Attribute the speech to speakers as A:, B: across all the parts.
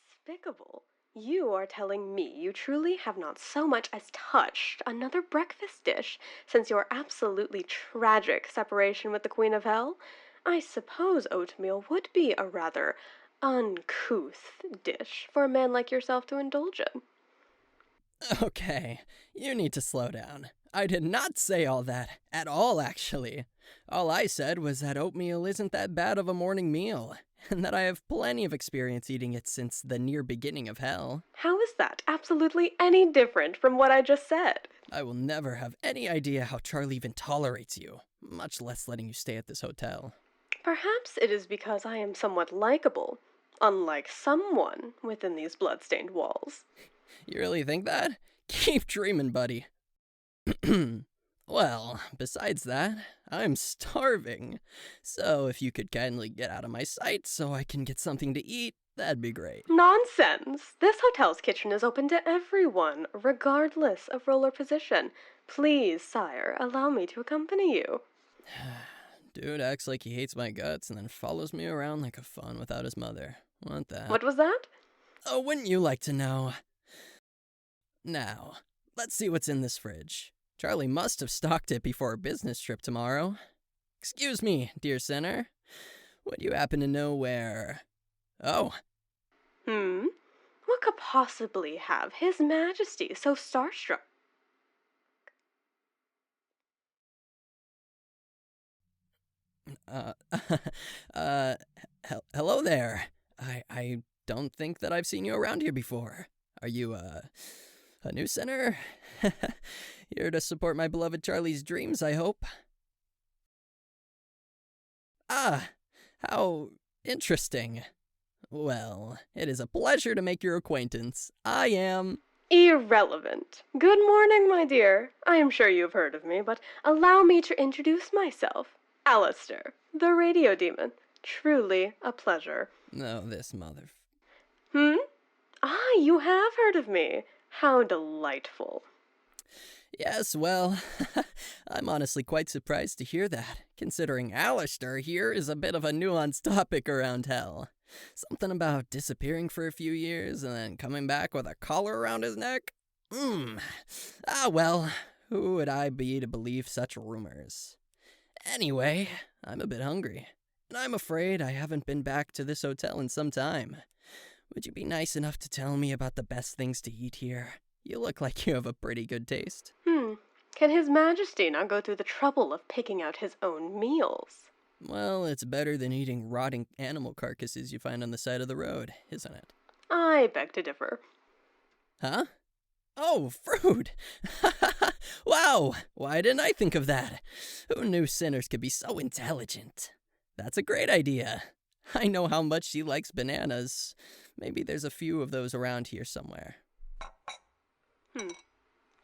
A: Despicable. You are telling me you truly have not so much as touched another breakfast dish since your absolutely tragic separation with the Queen of Hell? I suppose oatmeal would be a rather uncouth dish for a man like yourself to indulge in.
B: Okay, you need to slow down. I did not say all that, at all actually. All I said was that oatmeal isn't that bad of a morning meal, and that I have plenty of experience eating it since the near beginning of hell.
A: How is that absolutely any different from what I just said?
B: I will never have any idea how Charlie even tolerates you, much less letting you stay at this hotel.
A: Perhaps it is because I am somewhat likable, unlike someone within these blood-stained walls.
B: You really think that? Keep dreaming, buddy. Well, besides that, I'm starving. So if you could kindly get out of my sight so I can get something to eat, that'd be great.
A: Nonsense! This hotel's kitchen is open to everyone, regardless of role or position. Please, sire, allow me to accompany you.
B: Dude acts like he hates my guts and then follows me around like a fawn without his mother. Want that?
A: What was that?
B: Oh, wouldn't you like to know? Now, let's see what's in this fridge. Charlie must have stocked it before a business trip tomorrow. Excuse me, dear sinner. Would you happen to know where... Oh.
A: What could possibly have His Majesty so starstruck?
B: Hello there. I don't think that I've seen you around here before. Are you, a new sinner? Here to support my beloved Charlie's dreams, I hope. Ah, how interesting. Well, it is a pleasure to make your acquaintance. I am...
A: Irrelevant. Good morning, my dear. I am sure you have heard of me, but allow me to introduce myself. Alastor, the radio demon. Truly a pleasure.
B: No, this mother...
A: Ah, you have heard of me. How delightful.
B: Yes, well, I'm honestly quite surprised to hear that, considering Alastor here is a bit of a nuanced topic around hell. Something about disappearing for a few years and then coming back with a collar around his neck? Ah, well, who would I be to believe such rumors? Anyway, I'm a bit hungry, and I'm afraid I haven't been back to this hotel in some time. Would you be nice enough to tell me about the best things to eat here? You look like you have a pretty good taste.
A: Can His Majesty not go through the trouble of picking out his own meals?
B: Well, it's better than eating rotting animal carcasses you find on the side of the road, isn't it?
A: I beg to differ.
B: Huh? Oh, fruit! Wow! Why didn't I think of that? Who knew sinners could be so intelligent? That's a great idea. I know how much she likes bananas. Maybe there's a few of those around here somewhere.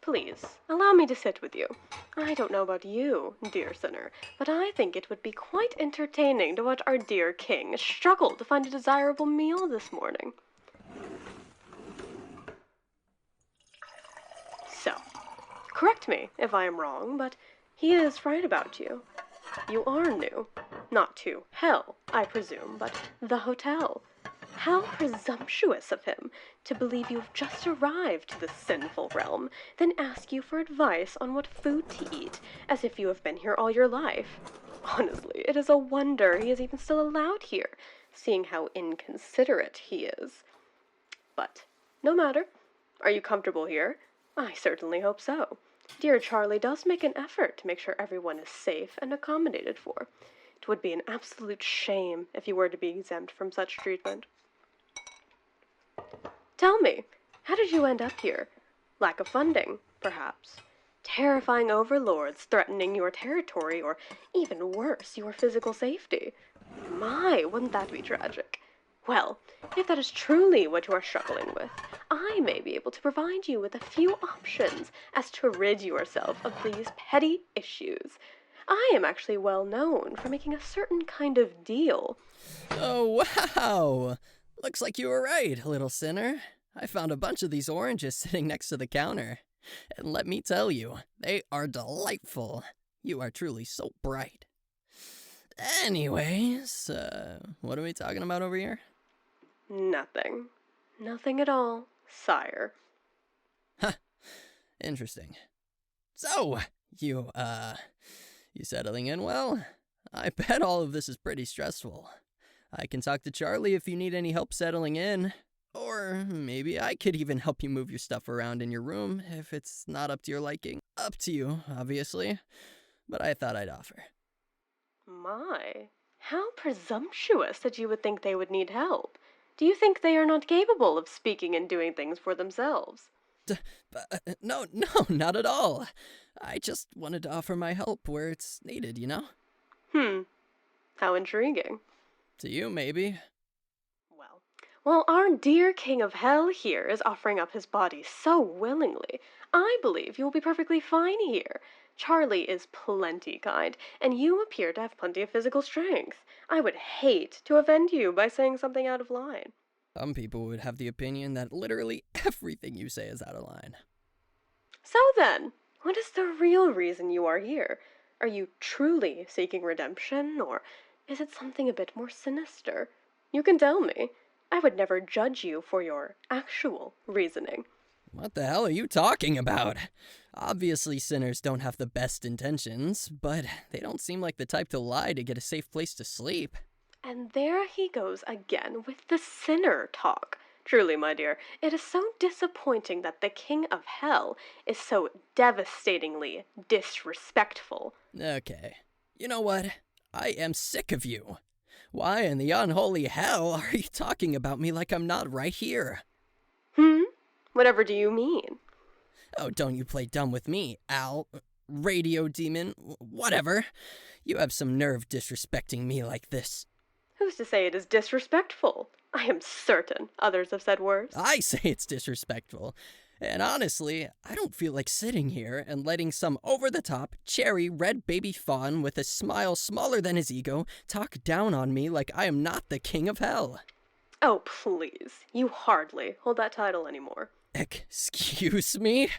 A: Please, allow me to sit with you. I don't know about you, dear sinner, but I think it would be quite entertaining to watch our dear king struggle to find a desirable meal this morning. So, correct me if I am wrong, but he is right about you. You are new. Not to hell, I presume, but the hotel. How presumptuous of him to believe you've just arrived to this sinful realm, then ask you for advice on what food to eat, as if you have been here all your life. Honestly, it is a wonder he is even still allowed here, seeing how inconsiderate he is. But no matter. Are you comfortable here? I certainly hope so. Dear Charlie does make an effort to make sure everyone is safe and accommodated for. It would be an absolute shame if you were to be exempt from such treatment. Tell me, how did you end up here? Lack of funding, perhaps. Terrifying overlords threatening your territory, or even worse, your physical safety. My, wouldn't that be tragic? Well, if that is truly what you are struggling with, I may be able to provide you with a few options as to rid yourself of these petty issues. I am actually well known for making a certain kind of deal.
B: Oh, wow! Looks like you were right, little sinner. I found a bunch of these oranges sitting next to the counter. And let me tell you, they are delightful. You are truly so bright. Anyways, what are we talking about over here?
A: Nothing. Nothing at all, sire.
B: Huh. Interesting. So, you settling in well? I bet all of this is pretty stressful. I can talk to Charlie if you need any help settling in. Or maybe I could even help you move your stuff around in your room if it's not up to your liking. Up to you, obviously. But I thought I'd offer.
A: My, how presumptuous that you would think they would need help. Do you think they are not capable of speaking and doing things for themselves?
B: No, not at all. I just wanted to offer my help where it's needed, you know?
A: How intriguing.
B: To you, maybe.
A: Well, our dear King of Hell here is offering up his body so willingly, I believe you will be perfectly fine here. Charlie is plenty kind, and you appear to have plenty of physical strength. I would hate to offend you by saying something out of line.
B: Some people would have the opinion that literally everything you say is out of line.
A: So then, what is the real reason you are here? Are you truly seeking redemption, or is it something a bit more sinister? You can tell me. I would never judge you for your actual reasoning.
B: What the hell are you talking about? Obviously, sinners don't have the best intentions, but they don't seem like the type to lie to get a safe place to sleep.
A: And there he goes again with the sinner talk. Truly, my dear, it is so disappointing that the King of Hell is so devastatingly disrespectful.
B: Okay. You know what? I am sick of you. Why in the unholy hell are you talking about me like I'm not right here?
A: Whatever do you mean?
B: Oh, don't you play dumb with me, radio demon, whatever. You have some nerve disrespecting me like this.
A: Who's to say it is disrespectful? I am certain others have said worse.
B: I say it's disrespectful. And honestly, I don't feel like sitting here and letting some over-the-top, cherry, red baby fawn with a smile smaller than his ego talk down on me like I am not the King of Hell.
A: Oh, please. You hardly hold that title anymore.
B: Excuse me?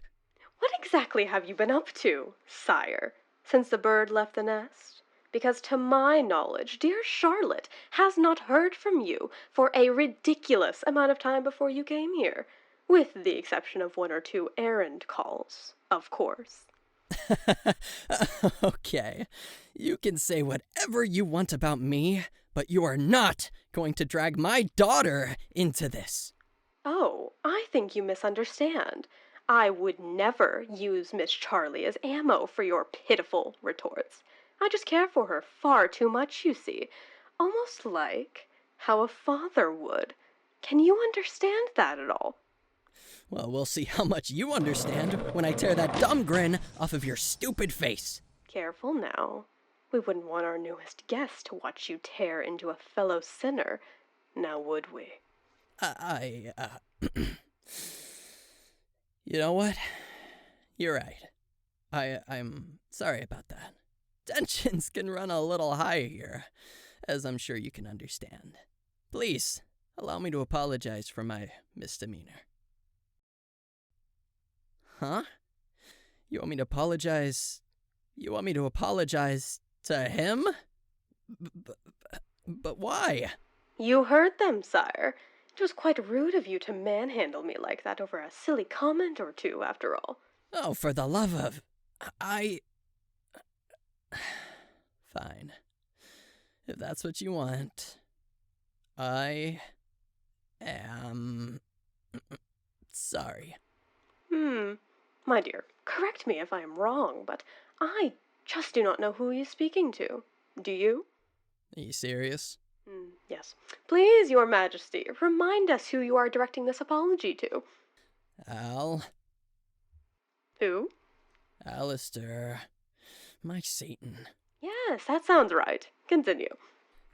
A: What exactly have you been up to, sire, since the bird left the nest? Because to my knowledge, dear Charlotte has not heard from you for a ridiculous amount of time before you came here. With the exception of 1 or 2 errand calls, of course.
B: Okay, you can say whatever you want about me, but you are not going to drag my daughter into this.
A: Oh, I think you misunderstand. I would never use Miss Charlie as ammo for your pitiful retorts. I just care for her far too much, you see. Almost like how a father would. Can you understand that at all?
B: Well, we'll see how much you understand when I tear that dumb grin off of your stupid face.
A: Careful now. We wouldn't want our newest guest to watch you tear into a fellow sinner, now would we?
B: You know what? You're right. I'm sorry about that. Tensions can run a little high here, as I'm sure you can understand. Please, allow me to apologize for my misdemeanor. Huh? You want me to apologize? You want me to apologize to him? But why?
A: You heard them, sire. It was quite rude of you to manhandle me like that over a silly comment or two, after all.
B: Oh, for the love of... Fine. If that's what you want. I am... sorry.
A: My dear, correct me if I am wrong, but I just do not know who he is speaking to. Do you?
B: Are you serious?
A: Yes. Please, your majesty, remind us who you are directing this apology to.
B: Al...
A: Who?
B: Alastor. My Satan.
A: Yes, that sounds right. Continue.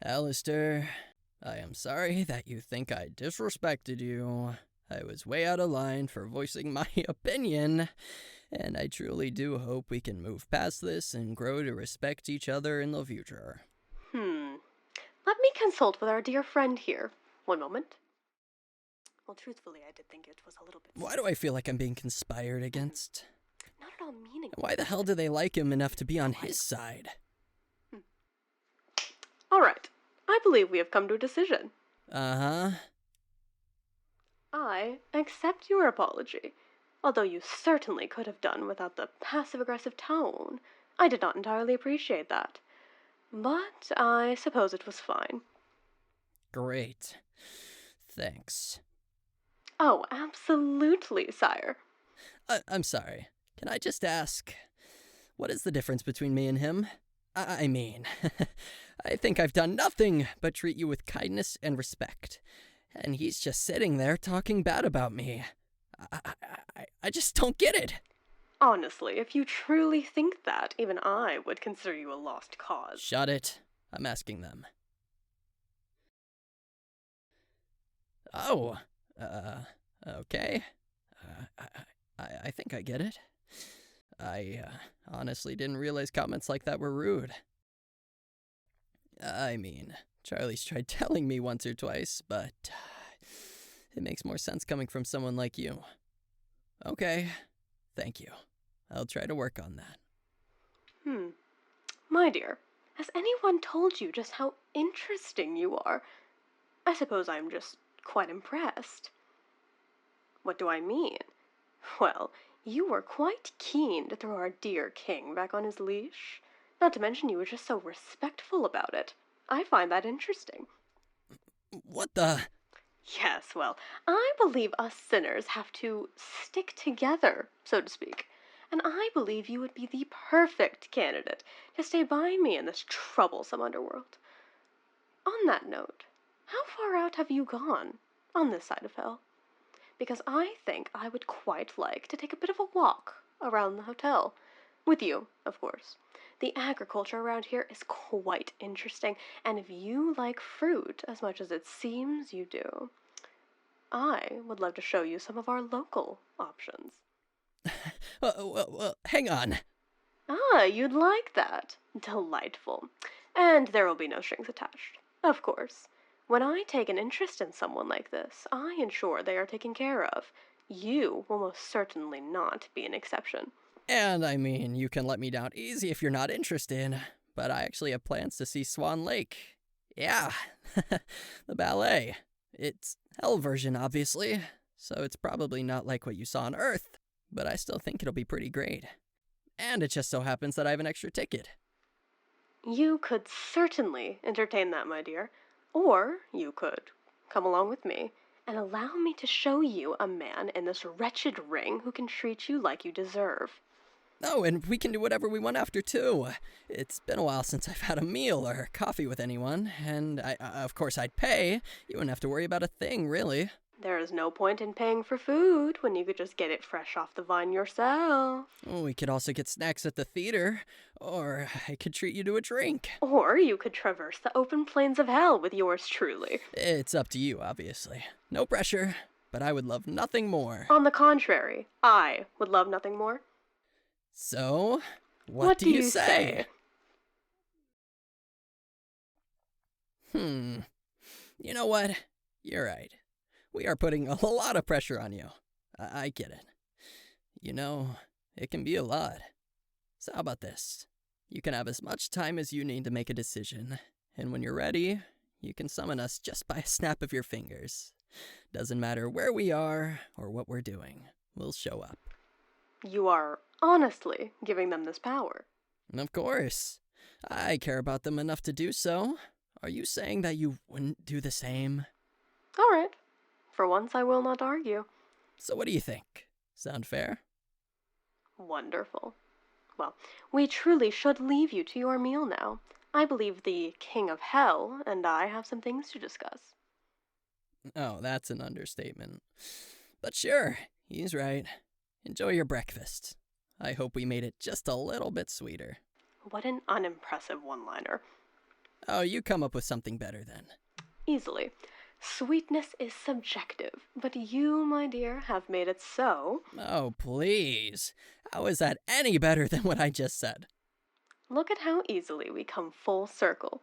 B: Alastor, I am sorry that you think I disrespected you. I was way out of line for voicing my opinion, and I truly do hope we can move past this and grow to respect each other in the future.
A: Let me consult with our dear friend here. One moment. Well, truthfully, I did think it was a little bit...
B: Why do I feel like I'm being conspired against?
A: Not at all meaning...
B: Why the hell do they like him enough to be on his side?
A: All right. I believe we have come to a decision.
B: Uh-huh.
A: I accept your apology, although you certainly could have done without the passive-aggressive tone. I did not entirely appreciate that. But I suppose it was fine.
B: Great. Thanks.
A: Oh, absolutely, sire.
B: I'm sorry. Can I just ask, what is the difference between me and him? I mean, I think I've done nothing but treat you with kindness and respect. And he's just sitting there talking bad about me. I just don't get it.
A: Honestly, if you truly think that, even I would consider you a lost cause.
B: Shut it. I'm asking them. Oh, okay. I think I get it. I honestly didn't realize comments like that were rude. I mean, Charlie's tried telling me once or twice, but it makes more sense coming from someone like you. Okay, thank you. I'll try to work on that.
A: My dear, has anyone told you just how interesting you are? I suppose I'm just quite impressed. What do I mean? Well, you were quite keen to throw our dear king back on his leash. Not to mention you were just so respectful about it. I find that interesting.
B: What the?
A: Yes, well, I believe us sinners have to stick together, so to speak. And I believe you would be the perfect candidate to stay by me in this troublesome underworld. On that note, how far out have you gone on this side of hell? Because I think I would quite like to take a bit of a walk around the hotel. With you, of course. The agriculture around here is quite interesting, and if you like fruit as much as it seems you do, I would love to show you some of our local options.
B: Well, hang on.
A: Ah, you'd like that. Delightful. And there will be no strings attached. Of course. When I take an interest in someone like this, I ensure they are taken care of. You will most certainly not be an exception.
B: And I mean, you can let me down easy if you're not interested, but I actually have plans to see Swan Lake. Yeah, the ballet. It's hell version, obviously, so it's probably not like what you saw on Earth, but I still think it'll be pretty great. And it just so happens that I have an extra ticket.
A: You could certainly entertain that, my dear. Or you could come along with me and allow me to show you a man in this wretched ring who can treat you like you deserve.
B: Oh, and we can do whatever we want after, too. It's been a while since I've had a meal or coffee with anyone, and of course I'd pay. You wouldn't have to worry about a thing, really.
A: There is no point in paying for food when you could just get it fresh off the vine yourself.
B: We could also get snacks at the theater, or I could treat you to a drink.
A: Or you could traverse the open plains of hell with yours truly.
B: It's up to you, obviously. No pressure, but I would love nothing more.
A: On the contrary, I would love nothing more.
B: So, what do you say? You know what? You're right. We are putting a lot of pressure on you. I get it. You know, it can be a lot. So how about this? You can have as much time as you need to make a decision, and when you're ready, you can summon us just by a snap of your fingers. Doesn't matter where we are or what we're doing. We'll show up.
A: You are honestly giving them this power.
B: Of course. I care about them enough to do so. Are you saying that you wouldn't do the same?
A: All right. For once, I will not argue.
B: So what do you think? Sound fair?
A: Wonderful. Well, we truly should leave you to your meal now. I believe the King of Hell and I have some things to discuss.
B: Oh, that's an understatement. But sure, he's right. Enjoy your breakfast. I hope we made it just a little bit sweeter.
A: What an unimpressive one-liner.
B: Oh, you come up with something better then.
A: Easily. Sweetness is subjective, but you, my dear, have made it so.
B: Oh, please. How is that any better than what I just said?
A: Look at how easily we come full circle.